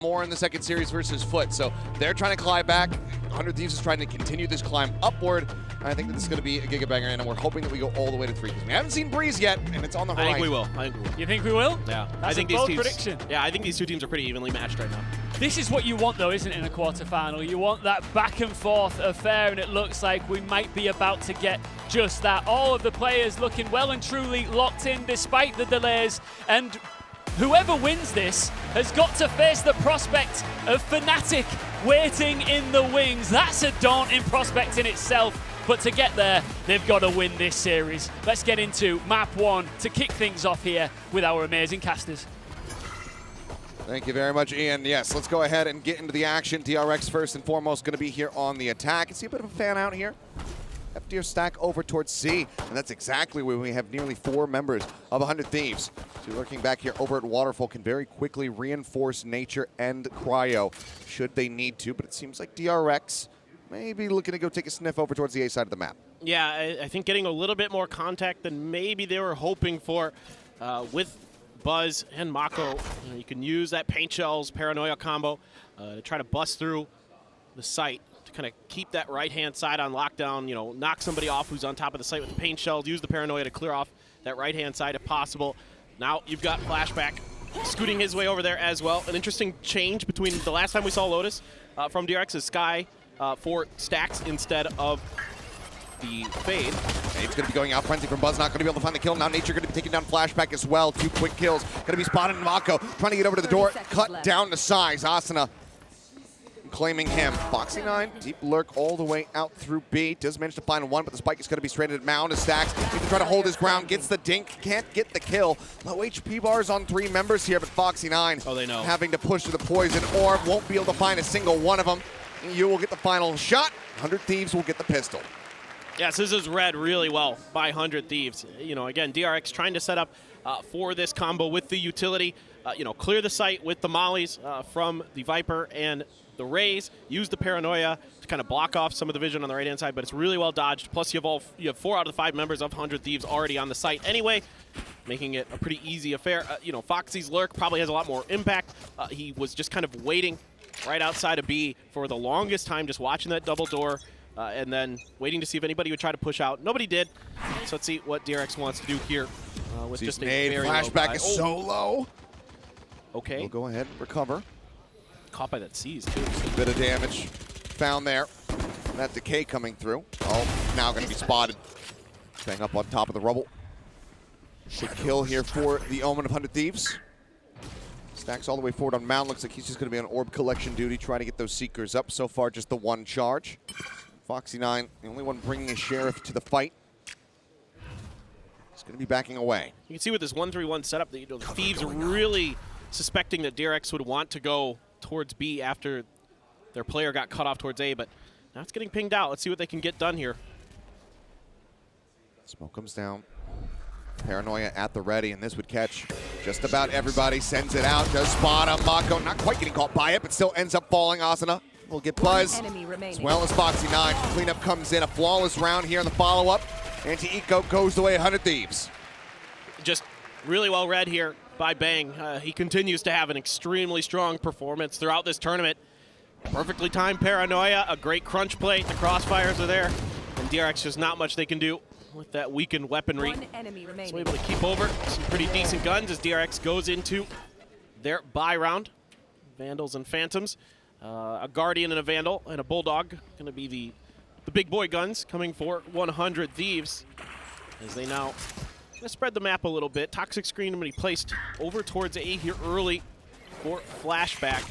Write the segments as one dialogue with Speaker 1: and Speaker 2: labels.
Speaker 1: more in the second series versus Foot, so they're trying to climb back. 100 Thieves is trying to continue this climb upward. I think that this is going to be a gigabanger, and we're hoping that we go all the way to 3 because we haven't seen Breeze yet, and it's on the horizon.
Speaker 2: I think we will.
Speaker 3: You think we will?
Speaker 2: Yeah.
Speaker 3: That's a bold prediction.
Speaker 2: Yeah, I think these two teams are pretty evenly matched right now.
Speaker 3: This is what you want, though, isn't it, in a quarterfinal? You want that back and forth affair, and it looks like we might be about to get just that. All of the players looking well and truly locked in despite the delays, and whoever wins this has got to face the prospect of Fnatic waiting in the wings. That's a daunting prospect in itself, but to get there, they've got to win this series. Let's get into map 1 to kick things off here with our amazing casters.
Speaker 1: Thank you very much, Ian. Yes, let's go ahead and get into the action. DRX first and foremost going to be here on the attack. You see a bit of a fan out here. FDR stack over towards C, and that's exactly where we have nearly 4 members of 100 Thieves. So lurking back here over at Waterfall can very quickly reinforce Nature and Cryo should they need to, but it seems like DRX may be looking to go take a sniff over towards the A side of the map.
Speaker 2: Yeah, I think getting a little bit more contact than maybe they were hoping for with Buzz and Mako. You can use that Paint Shells Paranoia combo to try to bust through the site, to kind of keep that right-hand side on lockdown, you know, knock somebody off who's on top of the site with the Paint Shells, use the Paranoia to clear off that right-hand side if possible. Now you've got Flashback scooting his way over there as well. An interesting change between the last time we saw Lotus from DRX is Sky for stacks instead of the Fade.
Speaker 1: Fade's going to be going out. Frenzy from Buzz, not going to be able to find the kill. Now Nature going to be taking down Flashback as well. 2 quick kills. Going to be spotted in Mako, trying to get over to the door. Cut down to size. Asuna claiming him. Foxy9, deep lurk all the way out through B. Does manage to find one, but the spike is going to be straight at Mound. Stacks. He can try to hold his ground. Gets the dink. Can't get the kill. Low HP bars on 3 members here, but Foxy9
Speaker 2: oh, they know.
Speaker 1: having to push to the poison orb. Won't be able to find a single one of them. You will get the final shot. 100 Thieves will get the pistol.
Speaker 2: Yes, this is read really well by 100 Thieves. You know, again, DRX trying to set up for this combo with the utility. You know, clear the site with the mollies from the Viper and the Rays. Use the Paranoia to kind of block off some of the vision on the right-hand side, but it's really well dodged. Plus, you have 4 out of the 5 members of 100 Thieves already on the site anyway, making it a pretty easy affair. You know, Foxy's lurk probably has a lot more impact. He was just kind of waiting right outside of B for the longest time, just watching that double door. And then waiting to see if anybody would try to push out. Nobody did. So let's see what DRX wants to do here with just a very
Speaker 1: Flashback
Speaker 2: low
Speaker 1: is so low.
Speaker 2: Okay.
Speaker 1: We'll go ahead and recover.
Speaker 2: Caught by that C's too.
Speaker 1: A bit of damage found there. And that decay coming through. Oh, now going to be spotted. Staying up on top of the rubble. Should kill here for the Omen of 100 Thieves. Stacks all the way forward on Mound. Looks like he's just going to be on orb collection duty, trying to get those Seekers up. So far, just the 1 charge. Foxy9, the only one bringing a Sheriff to the fight. He's going to be backing away.
Speaker 2: You can see with this 1-3-1 setup that the Thieves are really suspecting that DRX would want to go towards B after their player got cut off towards A, but now it's getting pinged out. Let's see what they can get done here.
Speaker 1: Smoke comes down. Paranoia at the ready, and this would catch just about everybody. Sends it out, does spot him. Mako not quite getting caught by it, but still ends up falling. Asuna will get Buzz, as well as Foxy9. Cleanup comes in, a flawless round here in the follow-up. Anti-Eco goes the way of 100 Thieves.
Speaker 2: Just really well read here by Bang. He continues to have an extremely strong performance throughout this tournament. Perfectly timed Paranoia, a great crunch play. The crossfires are there, and DRX, just not much they can do with that weakened weaponry. So able to keep over some pretty decent guns as DRX goes into their buy round. Vandals and Phantoms. A Guardian and a Vandal and a Bulldog. Going to be the big boy guns coming for 100 Thieves as they now spread the map a little bit. Toxic Screen going to be placed over towards A here early for Flashback.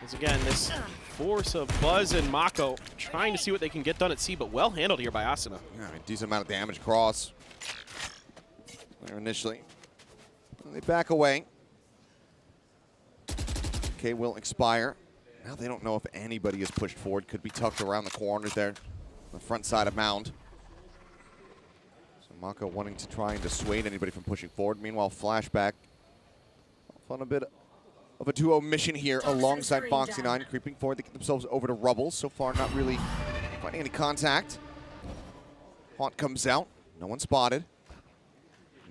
Speaker 2: As again, this force of Buzz and Mako trying to see what they can get done at C, but well handled here by Asuna.
Speaker 1: Yeah, I mean, decent amount of damage across there initially. They back away. Okay, will expire. Now they don't know if anybody is pushed forward. Could be tucked around the corners there, the front side of Mound. So Mako wanting to try and dissuade anybody from pushing forward. Meanwhile, Flashback on a bit of a duo mission here alongside Foxy9, creeping forward to get themselves over to Rubble. So far, not really finding any contact. Haunt comes out. No one spotted.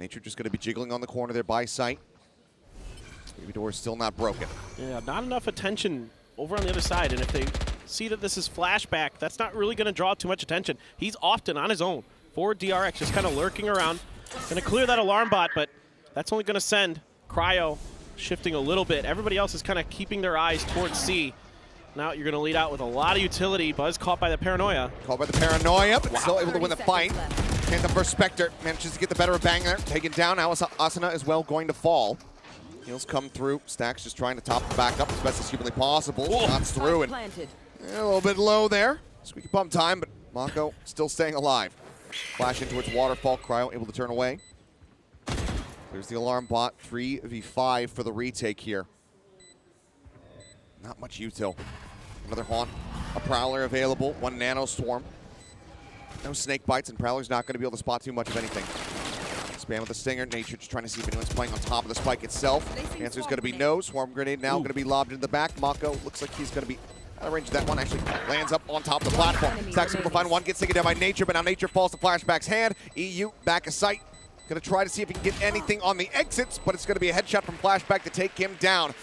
Speaker 1: Nature just going to be jiggling on the corner there by sight. Baby door is still not broken.
Speaker 2: Yeah, not enough attention over on the other side, and if they see that this is flashback, that's not really going to draw too much attention. He's often on his own for DRX, just kind of lurking around. Going to clear that alarm bot, but that's only going to send Cryo shifting a little bit. Everybody else is kind of keeping their eyes towards C. Now you're going to lead out with a lot of utility. Buzz caught by the Paranoia.
Speaker 1: Caught by the Paranoia, but still able to win the fight. Phantom versus Spectre manages to get the better of Bang there. Taken down. Now Asuna as well going to fall. Heals come through. Stax just trying to top the back up as best as humanly possible. Shots through and a little bit low there. Squeaky bump time, but Mako still staying alive. Flash in towards Waterfall. Cryo able to turn away. There's the alarm bot. 3v5 for the retake here. Not much util. Another Haunt. A Prowler available. One Nano Swarm. No snake bites, and Prowler's not going to be able to spot too much of anything. Spam with the Stinger. Nature just trying to see if anyone's playing on top of the spike itself. The answer is going to be no. Swarm Grenade now going to be lobbed into the back. Mako looks like he's going to be out of range. That one actually lands up on top of the platform. Stax able to find one. Gets taken down by Nature, but now Nature falls to Flashback's hand. EU back of sight. Going to try to see if he can get anything on the exits, but it's going to be a headshot from Flashback to take him down.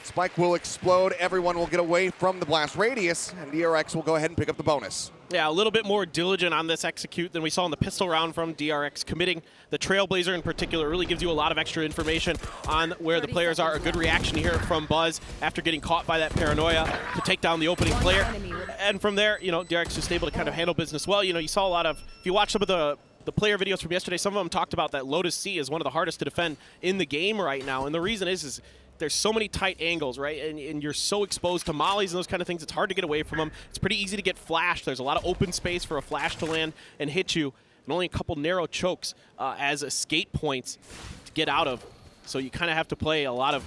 Speaker 1: Spike will explode. Everyone will get away from the blast radius, and DRX will go ahead and pick up the bonus.
Speaker 2: Yeah, a little bit more diligent on this execute than we saw in the pistol round from DRX. Committing the Trailblazer in particular really gives you a lot of extra information on where the players are. A good reaction here from Buzz after getting caught by that Paranoia to take down the opening player. And from there, you know, DRX just able to kind of handle business well. You know, you saw a lot of, if you watch some of the player videos from yesterday, some of them talked about that Lotus C is one of the hardest to defend in the game right now. And the reason is there's so many tight angles, right? And you're so exposed to mollies and those kind of things, it's hard to get away from them. It's pretty easy to get flashed. There's a lot of open space for a flash to land and hit you, and only a couple narrow chokes as escape points to get out of. So you kind of have to play a lot of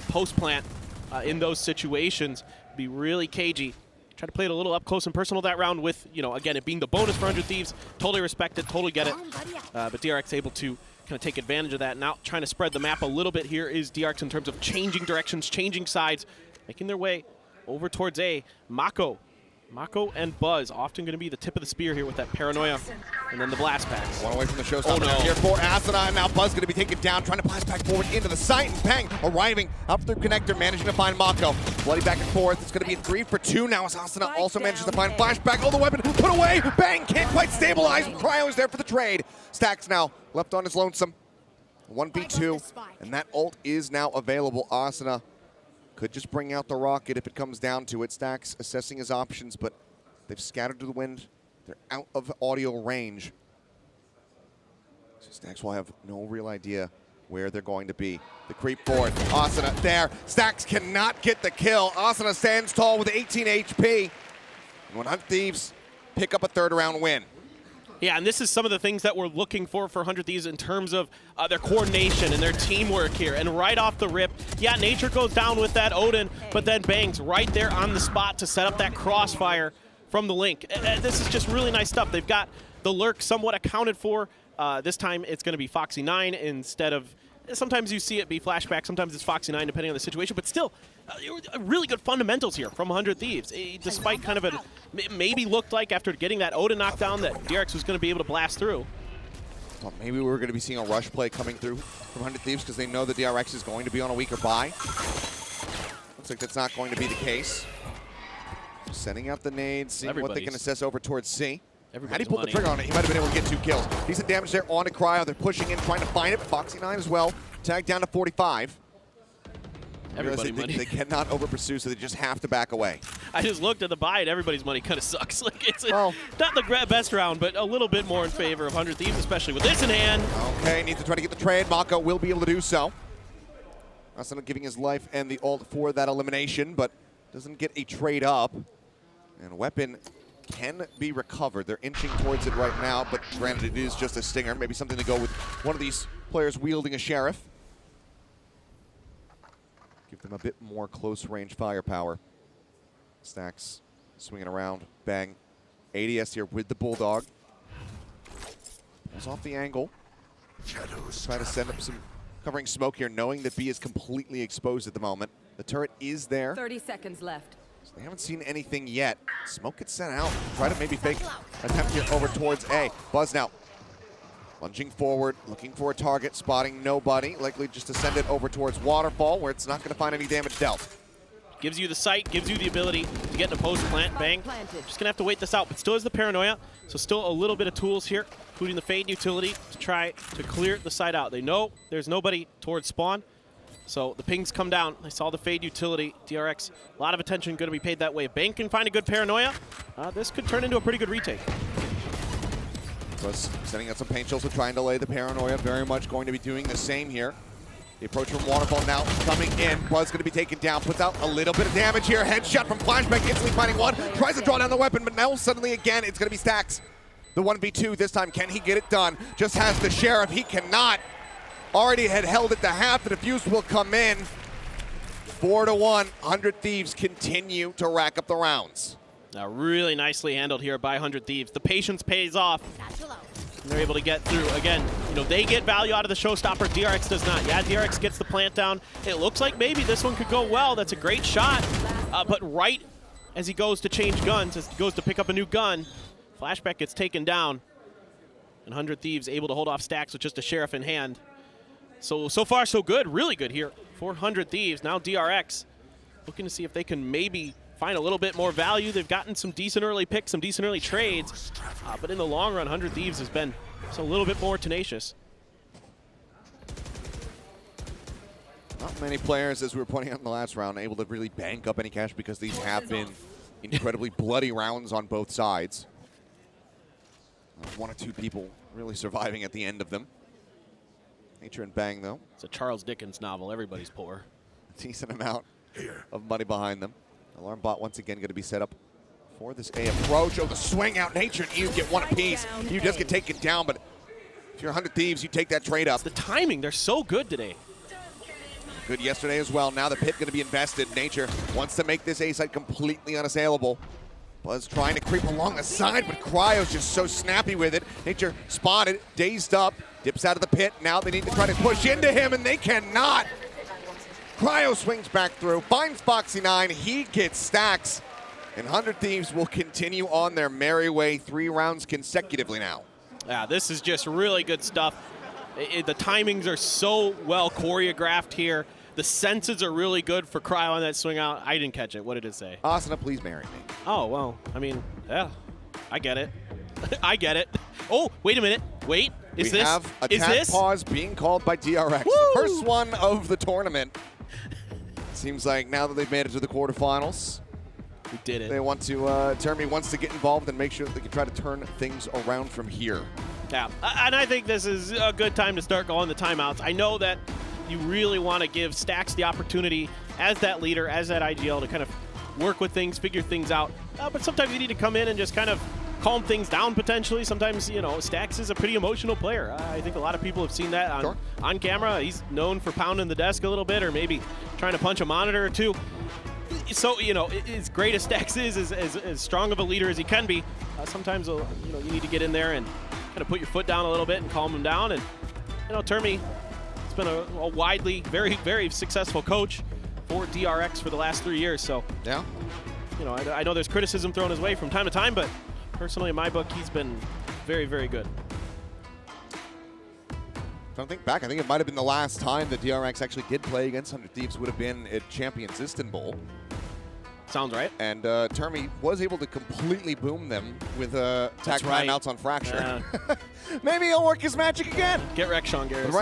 Speaker 2: post-plant in those situations. Be really cagey. Try to play it a little up close and personal that round with, you know, again, it being the bonus for 100 Thieves. Totally respect it, totally get it. But DRX able to kind of take advantage of that. Now trying to spread the map a little bit here is DRX in terms of changing directions, changing sides, making their way over towards A. Mako and Buzz often going to be the tip of the spear here with that Paranoia and then the blast packs.
Speaker 1: One away from the showstopper.
Speaker 2: Oh, no.
Speaker 1: Here for Asuna, and now Buzz going to be taken down, trying to blast back forward into the site, and Bang arriving up through connector, managing to find Mako. Bloody back and forth. It's going to be a 3 for 2 now as Asuna also manages to find Flashback. Oh, the weapon put away. Bang can't quite stabilize. Cryo is there for the trade. Stax now left on his lonesome. 1v2, and that ult is now available. Asuna could just bring out the rocket if it comes down to it. Stax assessing his options, but they've scattered to the wind. They're out of audio range. So Stax will have no real idea where they're going to be. The creep forward. Asuna there. Stax cannot get the kill. Asuna stands tall with 18 HP. And 100 Thieves pick up a third-round win.
Speaker 2: Yeah, and this is some of the things that we're looking for 100 Thieves in terms of their coordination and their teamwork here. And right off the rip, yeah, Nature goes down with that Odin, but then Bangs right there on the spot to set up that crossfire from the Link. This is just really nice stuff. They've got the lurk somewhat accounted for. This time it's going to be Foxy 9 instead of, sometimes you see it be Flashback, sometimes it's Foxy 9 depending on the situation, but still, really good fundamentals here from 100 Thieves. Despite kind of a, maybe looked like after getting that Odin knockdown that DRX was going to be able to blast through.
Speaker 1: Well, maybe we were going to be seeing a rush play coming through from 100 Thieves because they know that DRX is going to be on a weaker buy. Looks like that's not going to be the case. Sending out the nades, seeing what they can assess over towards C. Had he pulled the trigger on it, he might have been able to get 2 kills. Decent damage there onto Cryo. They're pushing in, trying to find it. Foxy 9 as well. Tagged down to 45. They cannot over-pursue, so they just have to back away.
Speaker 2: I just looked at the buy, and everybody's money kind of sucks. Like it's not the best round, but a little bit more in favor of 100 Thieves, especially with this in hand.
Speaker 1: Okay, needs to try to get the trade. Mako will be able to do so. Asuna giving his life and the ult for that elimination, but doesn't get a trade up. And weapon can be recovered. They're inching towards it right now, but granted it is just a Stinger. Maybe something to go with one of these players wielding a Sheriff. Give them a bit more close-range firepower. Stax swinging around. Bang. ADS here with the Bulldog. Pulls off the angle. Try to send up some covering smoke here, knowing that B is completely exposed at the moment. The turret is there.
Speaker 4: 30 seconds left.
Speaker 1: So they haven't seen anything yet. Smoke gets sent out. Try to maybe fake attempt here over towards A. Buzz now Lunging forward, looking for a target, spotting nobody. Likely just to send it over towards Waterfall, where it's not going to find any damage dealt.
Speaker 2: Gives you the sight, gives you the ability to get in a post plant. Bang. Just gonna have to wait this out, but still has the paranoia. So still a little bit of tools here, including the Fade utility to try to clear the site out. They know there's nobody towards spawn. So the pings come down. I saw the Fade utility. DRX, a lot of attention going to be paid that way. If Bang can find a good paranoia, this could turn into a pretty good retake.
Speaker 1: Plus, sending out some paint shells to try and delay the paranoia. Very much going to be doing the same here. The approach from Waterfall now coming in. Buzz going to be taken down. Puts out a little bit of damage here. Headshot from Flashback, instantly finding one. Tries to draw down the weapon, but now suddenly again, it's going to be Stacks. The 1v2 this time. Can he get it done? Just has the Sheriff. He cannot. Already had held it to half. The defuse will come in. 4-1. 100 Thieves continue to rack up the rounds.
Speaker 2: Now really nicely handled here by 100 Thieves. The patience pays off. And they're able to get through. Again, you know, they get value out of the showstopper. DRX does not. Yeah, DRX gets the plant down. It looks like maybe this one could go well. That's a great shot. But right as he goes to change guns, as he goes to pick up a new gun, Flashback gets taken down. And 100 Thieves able to hold off Stacks with just a Sheriff in hand. So far, so good. Really good here. 400 Thieves. Now DRX looking to see if they can maybe find a little bit more value. They've gotten some decent early picks, some decent early trades. But in the long run, 100 Thieves has been just a little bit more tenacious.
Speaker 1: Not many players, as we were pointing out in the last round, able to really bank up any cash because these have been incredibly bloody rounds on both sides. One or two people really surviving at the end of them. Nature and Bang, though.
Speaker 2: It's a Charles Dickens novel. Everybody's poor.
Speaker 1: A decent amount of money behind them. Alarm bot once again going to be set up for this A approach. Oh, the swing out. Nature and you get one apiece. You just get taken down, but if you're 100 Thieves, you take that trade up.
Speaker 2: It's the timing. They're so good today.
Speaker 1: Good yesterday as well. Now the pit going to be invested. Nature wants to make this A site completely unassailable. Buzz trying to creep along the side, but Cryo's just so snappy with it. Nature spotted, dazed up, dips out of the pit. Now they need to try to push into him, and they cannot. Cryo swings back through, finds Foxy9. He gets Stacks, and 100 Thieves will continue on their merry way 3 rounds consecutively now.
Speaker 2: Yeah, this is just really good stuff. The timings are so well choreographed here. The senses are really good for Cryo on that swing out. I didn't catch it. What did it say?
Speaker 1: Asuna, please marry me.
Speaker 2: Oh, well, I mean, yeah, I get it. I get it. Oh, wait a minute. Wait,
Speaker 1: we have attack pause being called by DRX.
Speaker 2: Woo!
Speaker 1: The first one of the tournament. Seems like now that they've made it to the quarterfinals,
Speaker 2: we did it.
Speaker 1: They want to, Termi wants to get involved and make sure that they can try to turn things around from here.
Speaker 2: Yeah, and I think this is a good time to start going the timeouts. I know that you really want to give Stacks the opportunity as that leader, as that IGL, to kind of work with things, figure things out. But sometimes you need to come in and just kind of calm things down potentially. Sometimes, you know, Stacks is a pretty emotional player. I think a lot of people have seen that on camera. He's known for pounding the desk a little bit or maybe trying to punch a monitor or two. So, you know, as great as Stacks is, as strong of a leader as he can be, sometimes, you know, you need to get in there and kind of put your foot down a little bit and calm him down. And, you know, Termi, it's been a widely, very, very successful coach for DRX for the last 3 years. So,
Speaker 1: yeah,
Speaker 2: you know, I know there's criticism thrown his way from time to time, but personally, in my book, he's been very, very good.
Speaker 1: If I think back, I think it might have been the last time that DRX actually did play against 100 Thieves would have been at Champions Istanbul.
Speaker 2: Sounds right.
Speaker 1: And Termi was able to completely boom them with attack timeouts on Fracture.
Speaker 2: Yeah.
Speaker 1: Maybe he'll work his magic again.
Speaker 2: Get wrecked, Sean Garris.
Speaker 1: But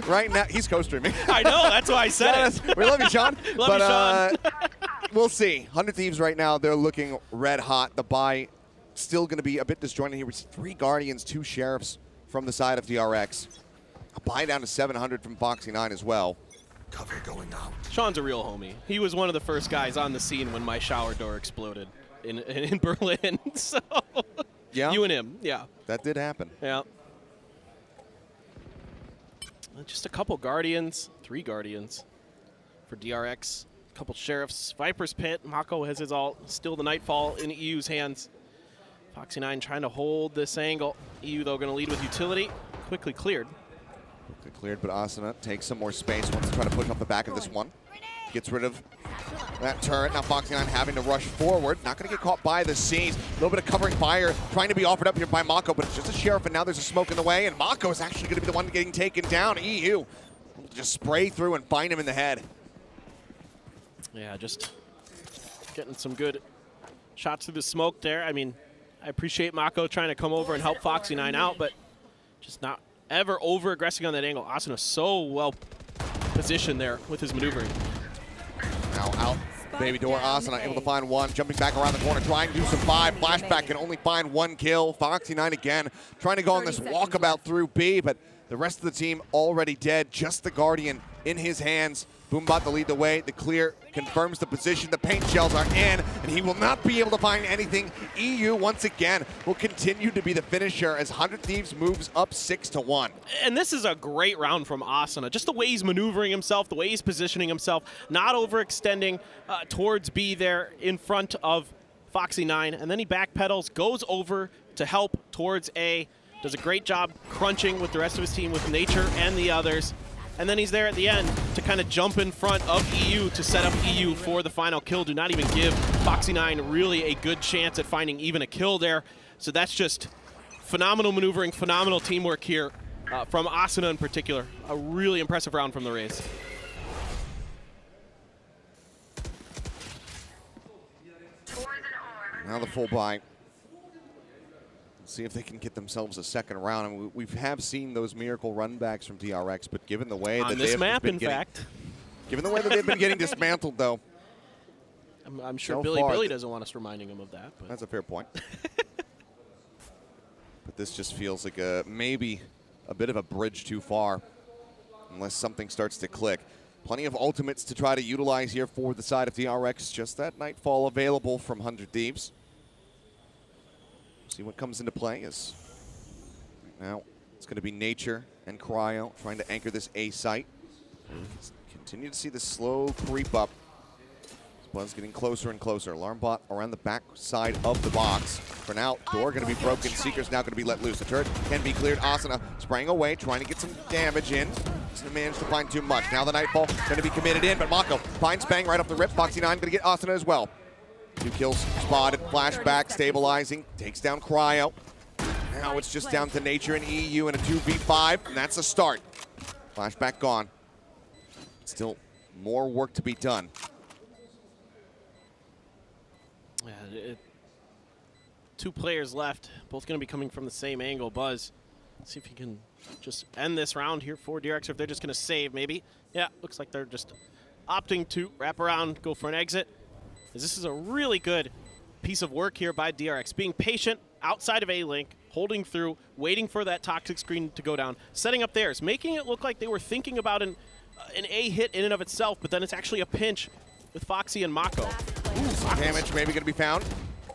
Speaker 1: right now, he's co-streaming.
Speaker 2: I know, that's why I said it.
Speaker 1: We love you, Sean.
Speaker 2: Love you, Sean.
Speaker 1: We'll see. 100 Thieves right now, they're looking red hot. The buy still going to be a bit disjointed here. We see 3 Guardians, 2 Sheriffs from the side of DRX. A buy down to 700 from Foxy9 as well.
Speaker 4: Cover going out.
Speaker 2: Sean's a real homie. He was one of the first guys on the scene when my shower door exploded in Berlin. So,
Speaker 1: yeah,
Speaker 2: you and him, yeah.
Speaker 1: That did happen.
Speaker 2: Yeah. Just a couple Guardians, 3 Guardians for DRX. A couple Sheriffs. Viper's Pit. Mako has his ult. Still the Nightfall in EU's hands. Foxy9 trying to hold this angle. EU, though, going to lead with utility. Quickly cleared.
Speaker 1: Quickly cleared, but Asuna takes some more space. Wants to try to push off the back of this one. Gets rid of that turret. Now Foxy9 having to rush forward. Not going to get caught by the C's. A little bit of covering fire trying to be offered up here by Mako, but it's just a Sheriff, and now there's a smoke in the way, and Mako is actually going to be the one getting taken down. EU just spray through and find him in the head.
Speaker 2: Yeah, just getting some good shots through the smoke there. I mean, I appreciate Mako trying to come over and help Foxy9 out, but just not ever over-aggressing on that angle. Asuna so well positioned there with his maneuvering.
Speaker 1: Now out, baby door. Asuna able to find one, jumping back around the corner, trying to do some five. Flashback can only find one kill. Foxy9 again, trying to go on this walkabout through B, but the rest of the team already dead. Just the Guardian in his hands. Boombot to lead the way. The clear confirms the position. The paint shells are in, and he will not be able to find anything. EU, once again, will continue to be the finisher as 100 Thieves moves up 6-1.
Speaker 2: And this is a great round from Asuna. Just the way he's maneuvering himself, the way he's positioning himself, not overextending towards B there in front of Foxy9. And then he backpedals, goes over to help towards A. Does a great job crunching with the rest of his team, with Nature and the others. And then he's there at the end to kind of jump in front of EU to set up EU for the final kill. Do not even give Foxy9 really a good chance at finding even a kill there. So that's just phenomenal maneuvering, phenomenal teamwork here from Asuna in particular. A really impressive round from the Rays.
Speaker 1: Now the full buy. See if they can get themselves a second round. I mean, we have seen those miracle runbacks from DRX, but given the way that they've been given the way that they've been getting dismantled, though,
Speaker 2: I'm sure Billy doesn't want us reminding him of that. But.
Speaker 1: That's a fair point. But this just feels like maybe a bit of a bridge too far, unless something starts to click. Plenty of ultimates to try to utilize here for the side of DRX. Just that Nightfall available from 100 Thieves. See what comes into play is now it's going to be Nature and Cryo trying to anchor this A site. Continue to see the slow creep up. Buzz getting closer and closer. Alarm bot around the back side of the box. For now, door going to be broken. Seeker's now going to be let loose. The turret can be cleared. Asuna spraying away, trying to get some damage in. Doesn't manage to find too much. Now the Nightfall going to be committed in, but Mako finds Bang right off the rip. Foxy9 going to get Asuna as well. 2 kills spotted, flashback, stabilizing, takes down Cryo. Now it's just down to Nature and EU in a 2v5, and that's a start. Flashback gone. Still more work to be done.
Speaker 2: Yeah, 2 players left, both going to be coming from the same angle. Buzz, let's see if he can just end this round here for DRX, or if they're just going to save maybe. Yeah, looks like they're just opting to wrap around, go for an exit. This is a really good piece of work here by DRX. Being patient outside of A-Link, holding through, waiting for that toxic screen to go down, setting up theirs, making it look like they were thinking about an A hit in and of itself, but then it's actually a pinch with Foxy and Mako.
Speaker 1: Some damage maybe going to be found.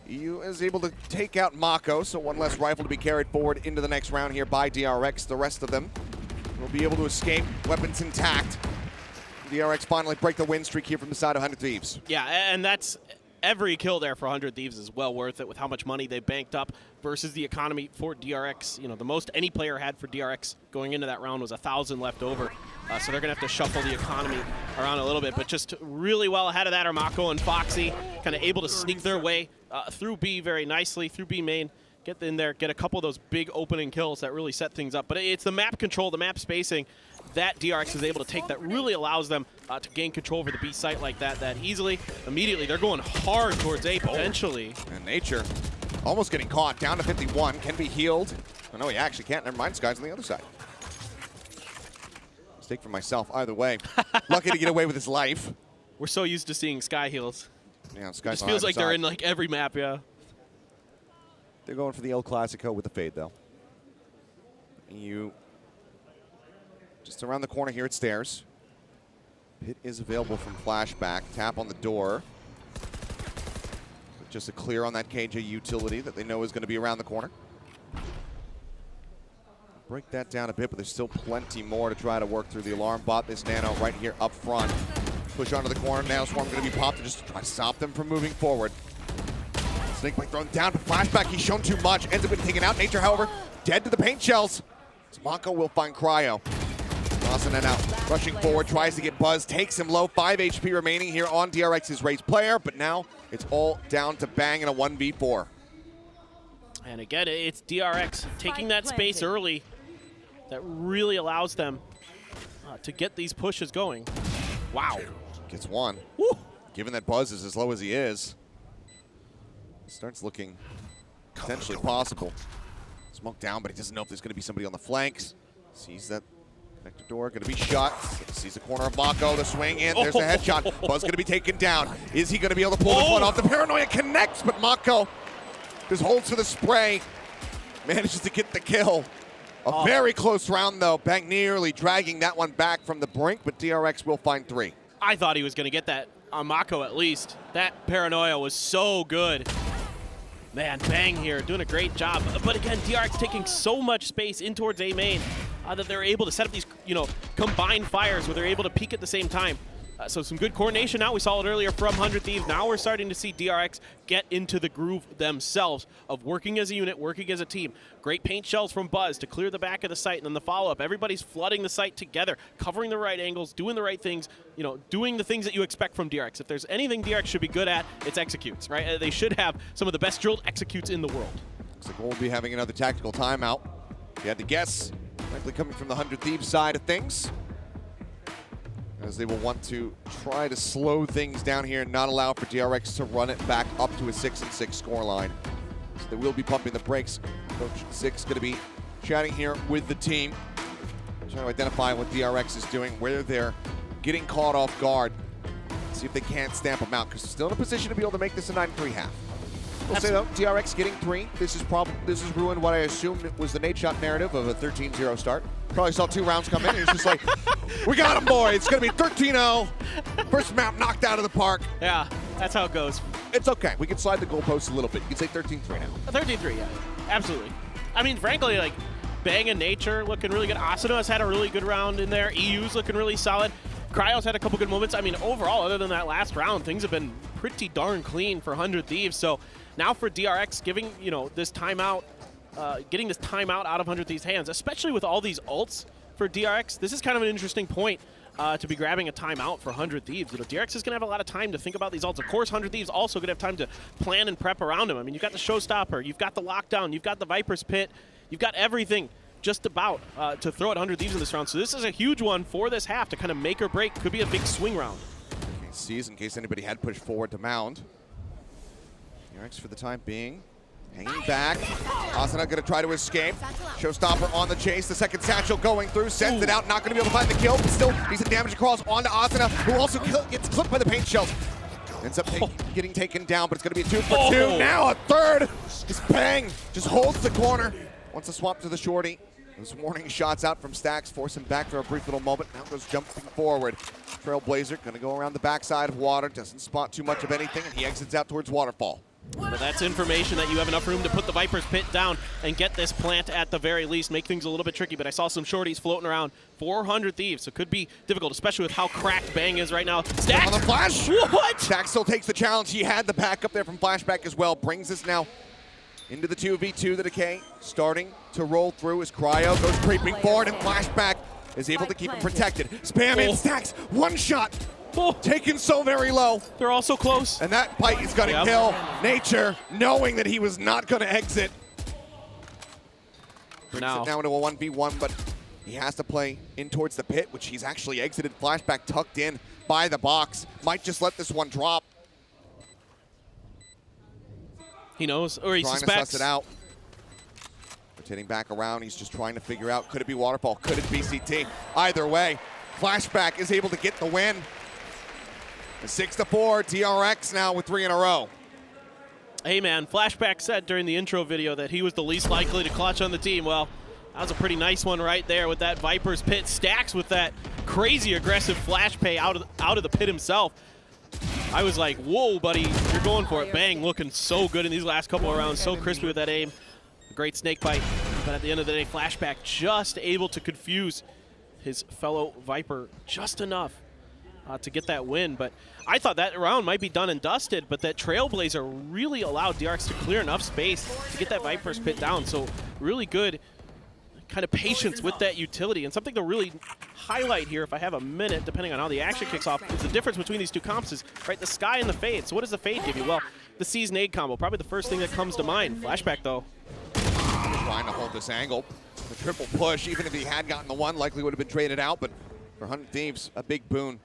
Speaker 1: EU is able to take out Mako, so one less rifle to be carried forward into the next round here by DRX. The rest of them will be able to escape, weapons intact. DRX finally break the win streak here from the side of 100 Thieves.
Speaker 2: Yeah, and that's every kill there for 100 Thieves is well worth it with how much money they banked up versus the economy for DRX. You know, the most any player had for DRX going into that round was 1,000 left over. So they're going to have to shuffle the economy around a little bit. But just really well ahead of that are Mako and Foxy, kind of able to sneak their way through B very nicely, through B main. Get in there, get a couple of those big opening kills that really set things up. But it's the map control, the map spacing that DRX is able to take that really allows them to gain control over the B site like that easily. Immediately, they're going hard towards A potentially.
Speaker 1: And Nature almost getting caught, down to 51, can be healed. Oh no, he actually can't, never mind, Sky's on the other side. Mistake for myself, either way. Lucky to get away with his life.
Speaker 2: We're so used to seeing Sky heals.
Speaker 1: Yeah, Sky's
Speaker 2: it just feels like they're in like every map, yeah.
Speaker 1: They're going for the El Clasico with the fade, though. EU just around the corner here at stairs. Pit is available from flashback. Tap on the door. Just a clear on that KJ utility that they know is going to be around the corner. Break that down a bit, but there's still plenty more to try to work through. The alarm bot, this nano right here up front. Push onto the corner. Nano swarm going to be popped to just try to stop them from moving forward. Snakebite thrown down, but flashback, he's shown too much. Ends up getting taken out. Nature, however, dead to the paint shells. Mako will find Cryo. Tossing it out. Rushing forward, tries to get Buzz, takes him low. 5 HP remaining here on DRX's race player, but now it's all down to Bang in a 1v4.
Speaker 2: And again, it's DRX taking that space early that really allows them to get these pushes going. Wow.
Speaker 1: Gets one.
Speaker 2: Woo.
Speaker 1: Given that Buzz is as low as he is, starts looking potentially possible. Smoke down, but he doesn't know if there's going to be somebody on the flanks. Sees that connector door, going to be shut. Sees the corner of Mako, the swing in. There's the headshot. Buzz going to be taken down. Is he going to be able to pull this one off? The paranoia connects, but Mako just holds for the spray. Manages to get the kill. A very close round, though. Bang nearly dragging that one back from the brink, but DRX will find 3.
Speaker 2: I thought he was going to get that on Mako at least. That paranoia was so good. Man, Bang here doing a great job. But again, DRX taking so much space in towards A main that they're able to set up these, combined fires where they're able to peek at the same time. So some good coordination now. We saw it earlier from 100 Thieves. Now we're starting to see DRX get into the groove themselves of working as a unit, working as a team. Great paint shells from Buzz to clear the back of the site, and then the follow-up. Everybody's flooding the site together, covering the right angles, doing the right things, doing the things that you expect from DRX. If there's anything DRX should be good at, it's executes, right? They should have some of the best drilled executes in the world.
Speaker 1: Looks like we'll be having another tactical timeout. If you had to guess, likely coming from the 100 Thieves side of things, as they will want to try to slow things down here and not allow for DRX to run it back up to a 6-6 scoreline. So they will be pumping the brakes. Coach Six going to be chatting here with the team, trying to identify what DRX is doing, where they're getting caught off guard, see if they can't stamp them out, because they're still in a position to be able to make this a 9-3 half. We'll say though, DRX getting 3. This is ruined what I assumed was the Nate Shot narrative of a 13-0 start. Probably saw 2 rounds come in, and he's just like, we got him, boy. It's going to be 13-0. First map knocked out of the park.
Speaker 2: Yeah, that's how it goes.
Speaker 1: It's okay. We can slide the goalposts a little bit. You can say 13-3 now.
Speaker 2: 13-3, yeah, absolutely. I mean, frankly, like, Bang and Nature looking really good. Asuna has had a really good round in there. EU's looking really solid. Cryo's had a couple good moments. I mean, overall, other than that last round, things have been pretty darn clean for 100 Thieves. So now for DRX, giving, this timeout, getting this timeout out of 100 Thieves' hands, especially with all these ults for DRX, this is kind of an interesting point to be grabbing a timeout for 100 Thieves. DRX is going to have a lot of time to think about these ults. Of course, 100 Thieves also going to have time to plan and prep around him. I mean, you've got the Showstopper, you've got the Lockdown, you've got the Viper's Pit, you've got everything just about to throw at 100 Thieves in this round. So this is a huge one for this half to kind of make or break. Could be a big swing round.
Speaker 1: Sees in case anybody had pushed forward to Mound. DRX for the time being hanging back. Asuna going to try to escape. Showstopper on the chase. The second satchel going through. Sends it out. Not going to be able to find the kill, but still decent damage across onto Asuna, who also gets clipped by the paint shells. Ends up getting taken down, but it's going to be a 2 for 2. Now a third. Just Bang. Just holds the corner. Wants to swap to the shorty. Those warning shots out from Stacks force him back for a brief little moment. Now goes jumping forward. Trailblazer going to go around the backside of Water. Doesn't spot too much of anything, and he exits out towards Waterfall.
Speaker 2: But that's information that you have enough room to put the Viper's Pit down and get this plant at the very least. Make things a little bit tricky, but I saw some shorties floating around. 400 Thieves, so it could be difficult, especially with how cracked Bang is right now. Stacks!
Speaker 1: On the flash!
Speaker 2: What?
Speaker 1: Stacks still takes the challenge. He had the backup there from Flashback as well. Brings us now into the 2v2. The Decay starting to roll through as Cryo goes creeping forward, and Flashback is able to keep him protected. Spam in Stacks, one shot. Taken so very low.
Speaker 2: They're all so close.
Speaker 1: And that bite is going to kill Nature, knowing that he was not going to exit. Brings it now into a 1v1, but he has to play in towards the pit, which he's actually exited. Flashback tucked in by the box. Might just let this one drop.
Speaker 2: He knows, or he suspects.
Speaker 1: Trying to suss it out. Rotating back around, he's just trying to figure out, could it be Waterfall, could it be CT? Either way, Flashback is able to get the win. 6-4, DRX now with 3 in a row.
Speaker 2: Hey man, Flashback said during the intro video that he was the least likely to clutch on the team. Well, that was a pretty nice one right there with that Viper's Pit. Stacks with that crazy aggressive flash pay out of the pit himself. I was like, whoa, buddy, you're going for it. Bang, looking so good in these last couple of rounds, so crispy with that aim. A great snake bite, but at the end of the day, Flashback just able to confuse his fellow Viper just enough to get that win. But I thought that round might be done and dusted, but that Trailblazer really allowed DRX to clear enough space to get that Viper's Pit down. So really good kind of patience with that utility. And something to really highlight here, if I have a minute, depending on how the action kicks off, is the difference between these two comps is, right, the Sky and the Fade. So what does the Fade give you? Well, the Seize Nade combo, probably the first thing that comes to mind. Flashback, though.
Speaker 1: Trying to hold this angle. The triple push, even if he had gotten the one, likely would have been traded out. But for 100 Thieves, a big boon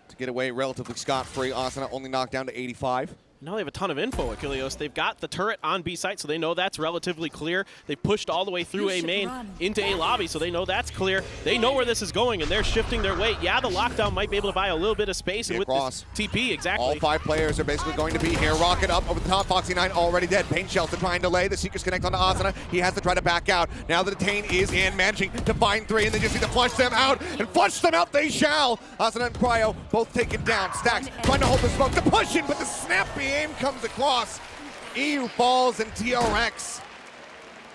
Speaker 1: to get away relatively scot-free. Asuna only knocked down to 85.
Speaker 2: Now they have a ton of info, Achilleos. They've got the turret on B site, so they know that's relatively clear. They pushed all the way through A main into A lobby, so they know that's clear. They know where this is going, and they're shifting their weight. Yeah, the lockdown might be able to buy a little bit of space, and with this TP, exactly.
Speaker 1: All 5 players are basically going to be here. Rocket up over the top. Foxy9 already dead. Pain Shells to try and delay. The Seekers connect onto Asuna. He has to try to back out. Now the Detain is in, managing to find 3, and they just need to flush them out, and flush them out they shall. Asuna and Cryo both taken down. Stacks trying to hold the smoke to push in, but the snappy aim comes across. EU falls, and DRX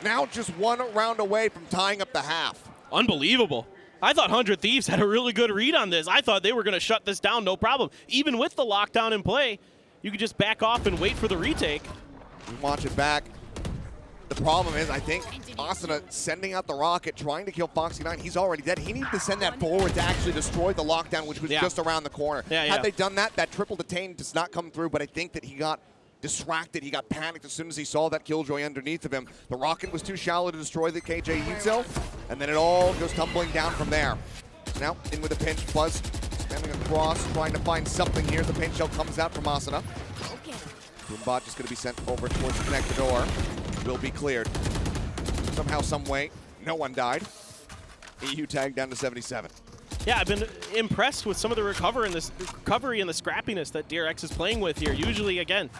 Speaker 1: now just 1 round away from tying up the half.
Speaker 2: Unbelievable. I thought 100 Thieves had a really good read on this. I thought they were going to shut this down, no problem. Even with the lockdown in play, you could just back off and wait for the retake.
Speaker 1: We watch it back. The problem is, I think Asuna sending out the rocket, trying to kill Foxy9. He's already dead. He needs to send that forward to actually destroy the lockdown, which was just around the corner. Had they done that, that triple detain does not come through, but I think that he got distracted. He got panicked as soon as he saw that Killjoy underneath of him. The rocket was too shallow to destroy the KJ Yuzo, and then it all goes tumbling down from there. Now, in with a pinch. Buzz standing across, trying to find something here. The pinch shell comes out from Asuna. Boombot just going to be sent over towards the connector door. Will be cleared. Somehow, some way, no one died. EU tag down to 77.
Speaker 2: Yeah, I've been impressed with some of the recovery and the scrappiness that DRX is playing with here. Usually, again,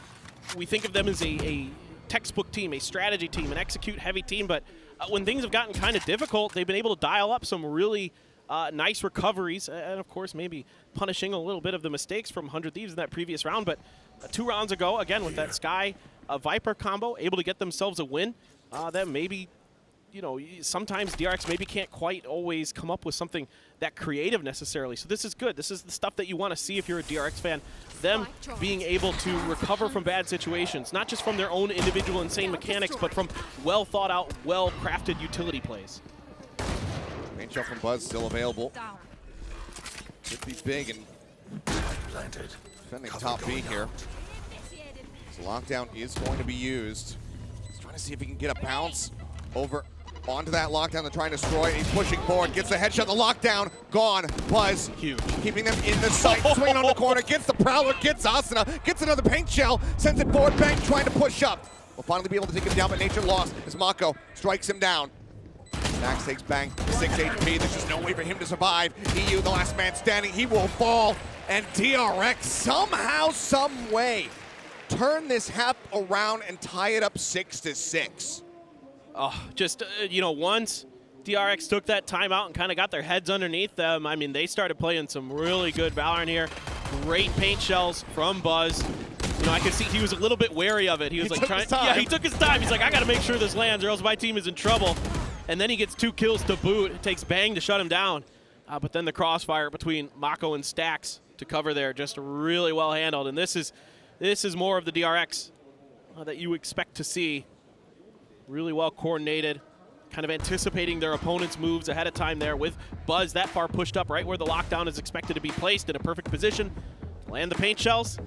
Speaker 2: we think of them as a textbook team, a strategy team, an execute-heavy team, but when things have gotten kind of difficult, they've been able to dial up some really nice recoveries, and of course, maybe punishing a little bit of the mistakes from 100 Thieves in that previous round, but 2 rounds ago, again, with that Sky Viper combo, able to get themselves a win, that maybe, you know, sometimes DRX maybe can't quite always come up with something that creative necessarily. So this is good. This is the stuff that you want to see if you're a DRX fan. Them being able to recover from bad situations, not just from their own individual insane mechanics, but from well thought out, well crafted utility plays.
Speaker 1: Main shell from Buzz still available. Could be big and defending top B here. So lockdown is going to be used. He's trying to see if he can get a bounce over onto that lockdown to try and destroy. He's pushing forward, gets the headshot, the lockdown, gone. Buzz,
Speaker 2: huge.
Speaker 1: Keeping them in the sight, swinging on the corner, gets the Prowler, gets Asuna, gets another paint shell, sends it forward, Bang trying to push up. Will finally be able to take him down, but Nature lost as Mako strikes him down. Max takes Bang, 6 HP, there's just no way for him to survive. EU, the last man standing, he will fall, and DRX somehow, some way, turn this half around and tie it up 6-6.
Speaker 2: Oh, just, you know, once DRX took that timeout and kind of got their heads underneath them, I mean, they started playing some really good Valorant here. Great paint shells from Buzz. You know, I could see he was a little bit wary of it. He was like trying, yeah, he took his time. He's like, I got to make sure this lands or else my team is in trouble. And then he gets 2 kills to boot. It takes Bang to shut him down. But then the crossfire between Mako and Stacks to cover there, just really well handled. And this is more of the DRX that you expect to see. Really well coordinated, kind of anticipating their opponent's moves ahead of time there with Buzz that far pushed up right where the lockdown is expected to be placed in a perfect position. Land the paint shells.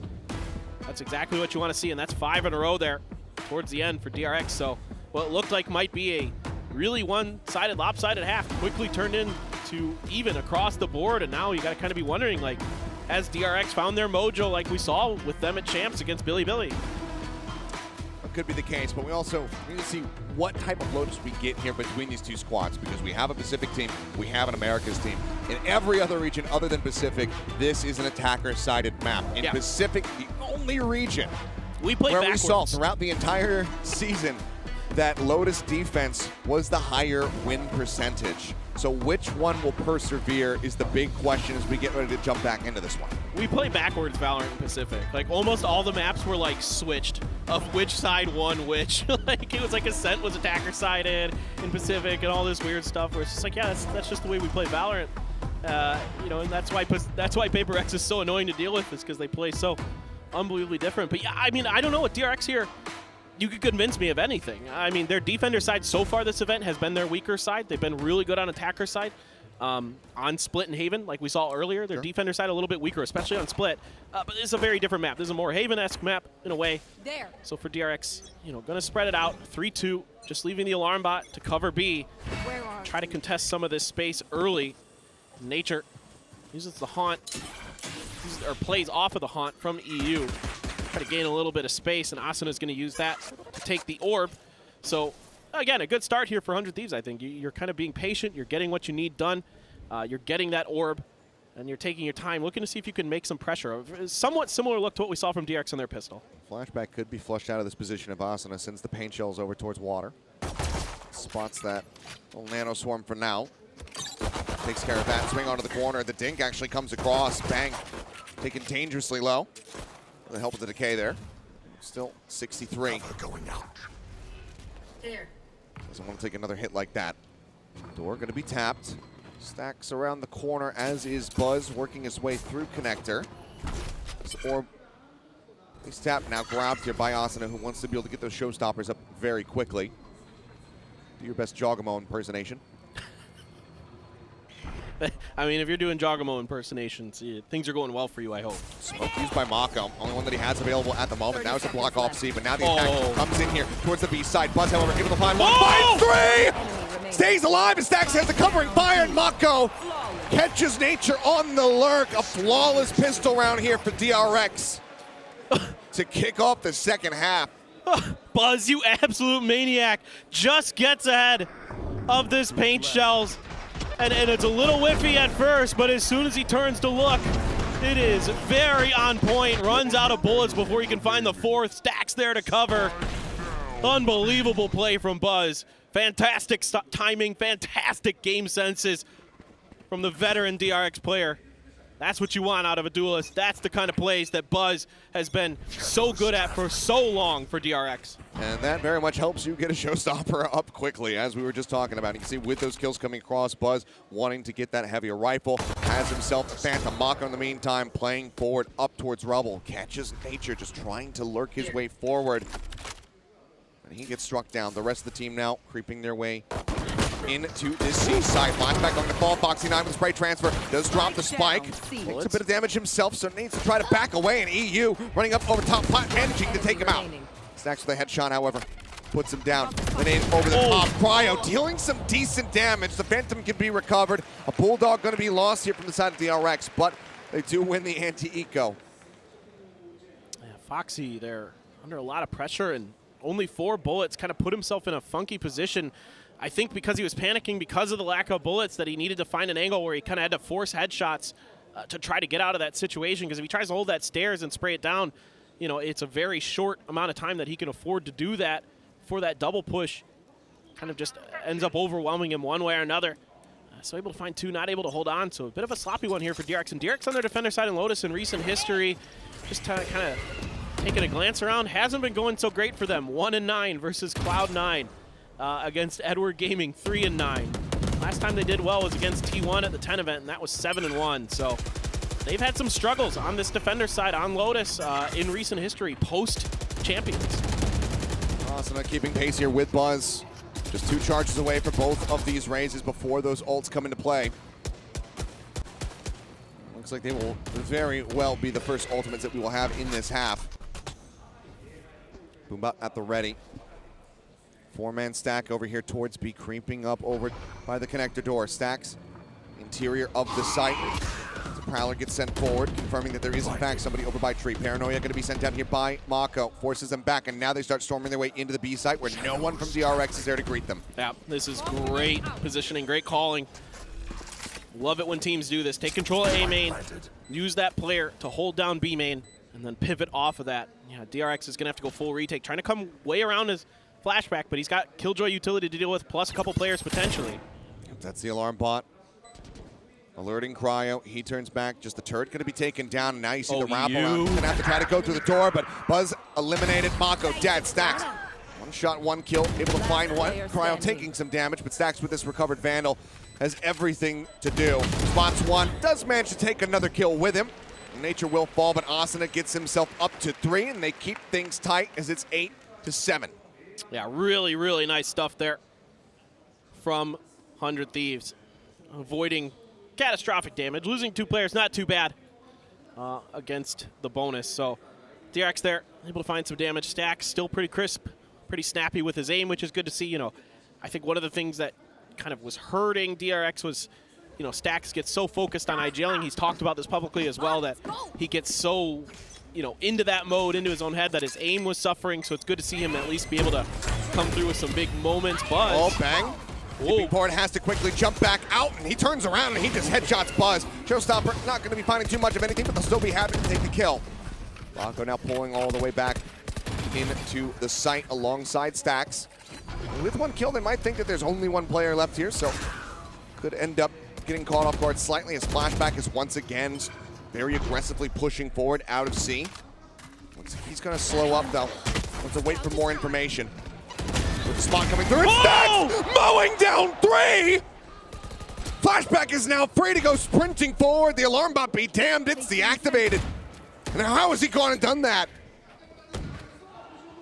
Speaker 2: That's exactly what you want to see, and that's 5 in a row there towards the end for DRX. So what looked like might be a really one-sided, lopsided half quickly turned into even across the board, and now you got to kind of be wondering, like, has DRX found their mojo like we saw with them at Champs against Billy?
Speaker 1: Could be the case, but we also need to see what type of Lotus we get here between these 2 squads, because we have a Pacific team, we have an Americas team. In every other region other than Pacific, this is an attacker-sided map. In Pacific, the only region
Speaker 2: we play
Speaker 1: where
Speaker 2: backwards.
Speaker 1: We saw throughout the entire season that Lotus defense was the higher win percentage. So which one will persevere is the big question as we get ready to jump back into this one.
Speaker 2: We play backwards Valorant in Pacific. Like, almost all the maps were, like, switched of which side won which. Like, it was like Ascent was attacker-sided in Pacific and all this weird stuff where it's just like, yeah, that's just the way we play Valorant. You know, and that's why Paper X is so annoying to deal with, is because they play so unbelievably different. But, yeah, I mean, I don't know what DRX here. you could convince me of anything. I mean, their defender side so far this event has been their weaker side. They've been really good on attacker side. On Split and Haven, like we saw earlier, their defender side a little bit weaker, especially on Split. But this is a very different map. This is a more Haven-esque map in a way. So for DRX, you know, gonna spread it out, 3-2, just leaving the alarm bot to cover B. Try to contest some of this space early. Nature uses the haunt, or plays off of the haunt from EU. Try to gain a little bit of space, and Asana's gonna use that to take the orb. So again, a good start here for 100 Thieves, I think. You're kind of being patient. You're getting what you need done. You're getting that orb, and you're taking your time, looking to see if you can make some pressure. Somewhat similar look to what we saw from DRX on their pistol.
Speaker 1: Flashback could be flushed out of this position if Asana sends the paint shells over towards water. Spots that little nano swarm for now. Takes care of that. Swing onto the corner. The dink actually comes across. Bang. Taken dangerously low. With the help of the decay there. Still 63.
Speaker 4: Going out.
Speaker 5: There.
Speaker 1: Doesn't want to take another hit like that. Door going to be tapped. Stacks around the corner, as is Buzz, working his way through connector. This orb, he's tapped now, grabbed here by Asana, who wants to be able to get those showstoppers up very quickly. Do your best Jogamo impersonation.
Speaker 2: I mean, if you're doing Jogamo impersonations, things are going well for you, I hope.
Speaker 1: Smoke used by Mako, only one that he has available at the moment. Now it's a block off C, but now the attack comes in here towards the B side. Buzz, however, able to find one, finds three! Stays alive, and Stacks has the covering fire, and Mako catches Nature on the lurk. A flawless pistol round here for DRX to kick off the second half.
Speaker 2: Buzz, you absolute maniac, just gets ahead of this paint shells. And it's a little whiffy at first, but as soon as he turns to look, it is very on point. Runs out of bullets before he can find the fourth. Stacks there to cover. Unbelievable play from Buzz. Fantastic timing, fantastic game senses from the veteran DRX player. That's what you want out of a duelist. That's the kind of plays that Buzz has been so good at for so long for DRX.
Speaker 1: And that very much helps you get a showstopper up quickly, as we were just talking about. You can see with those kills coming across, Buzz wanting to get that heavier rifle. Has himself a Phantom Mako in the meantime, playing forward up towards Rubble. Catches Nature, just trying to lurk his way forward. And he gets struck down. The rest of the team now creeping their way into this C side. Flashback going to fall. Foxy9 with spray transfer. Does drop the spike. Takes a bit of damage himself, so needs to try to back away. And EU running up over top, managing to take him out. Stacks with a headshot, however, puts him down. Then in over the top. Cryo dealing some decent damage. The Phantom can be recovered. A Bulldog going to be lost here from the side of DRX, but they do win the anti-eco.
Speaker 2: Yeah, Foxy there under a lot of pressure, and only 4 bullets, kind of put himself in a funky position. I think because he was panicking because of the lack of bullets, that he needed to find an angle where he kind of had to force headshots to try to get out of that situation, because if he tries to hold that stairs and spray it down, you know, it's a very short amount of time that he can afford to do that for that double push. Kind of just ends up overwhelming him one way or another. So able to find 2, not able to hold on. So a bit of a sloppy one here for DRX. And DRX on their defender side and Lotus in recent history, just kind of taking a glance around, hasn't been going so great for them. 1-9 versus Cloud9 against Edward Gaming, 3-9. Last time they did well was against T1 at the 10 event, and that was 7-1. So they've had some struggles on this defender side on Lotus in recent history, post-champions.
Speaker 1: Asana keeping pace here with Buzz. Just 2 charges away for both of these raises before those ults come into play. Looks like they will very well be the first ultimates that we will have in this half. Boombot at the ready. 4-man stack over here towards B, creeping up over by the connector door. Stacks, interior of the site. The Prowler gets sent forward, confirming that there is in fact somebody over by tree. Paranoia going to be sent down here by Mako, forces them back, and now they start storming their way into the B site where no one from DRX is there to greet them.
Speaker 2: Yeah, this is great positioning, great calling. Love it when teams do this. Take control of A main, use that player to hold down B main, and then pivot off of that. Yeah, DRX is going to have to go full retake, trying to come way around his flashback, but he's got Killjoy utility to deal with, plus a couple players potentially.
Speaker 1: That's the alarm bot. Alerting Cryo. He turns back. Just the turret going to be taken down. And now you see the wrap around. He's going to have to try to go through the door, but Buzz eliminated. Mako dead. Stacks. 1 shot, 1 kill. Able to find one. Cryo taking some damage, but Stacks with this recovered Vandal has everything to do. Spots 1. Does manage to take another kill with him. Nature will fall, but Asana gets himself up to 3, and they keep things tight as it's 8 to 7.
Speaker 2: Yeah, really, really nice stuff there from 100 Thieves. Avoiding catastrophic damage. Losing 2 players, not too bad against the bonus. So DRX there, able to find some damage. Stack still pretty crisp, pretty snappy with his aim, which is good to see. You know, I think one of the things that kind of was hurting DRX was, you know, Stacks gets so focused on IGLing. He's talked about this publicly as well, that he gets so, you know, into that mode, into his own head, that his aim was suffering. So it's good to see him at least be able to come through with some big moments. Buzz.
Speaker 1: Oh, bang. Port has to quickly jump back out, and he turns around and he just headshots Buzz. Showstopper not going to be finding too much of anything, but they'll still be happy to take the kill. Mako now pulling all the way back into the site alongside Stacks. And with 1 kill, they might think that there's only 1 player left here, so could end up getting caught off guard slightly as Flashback is once again very aggressively pushing forward out of C. Looks like he's going to slow up, though. Let's wait for more information. With the spot coming through, and Stacks mowing down 3! Flashback is now free to go sprinting forward. The alarm bot be damned, it's deactivated. And how has he gone and done that?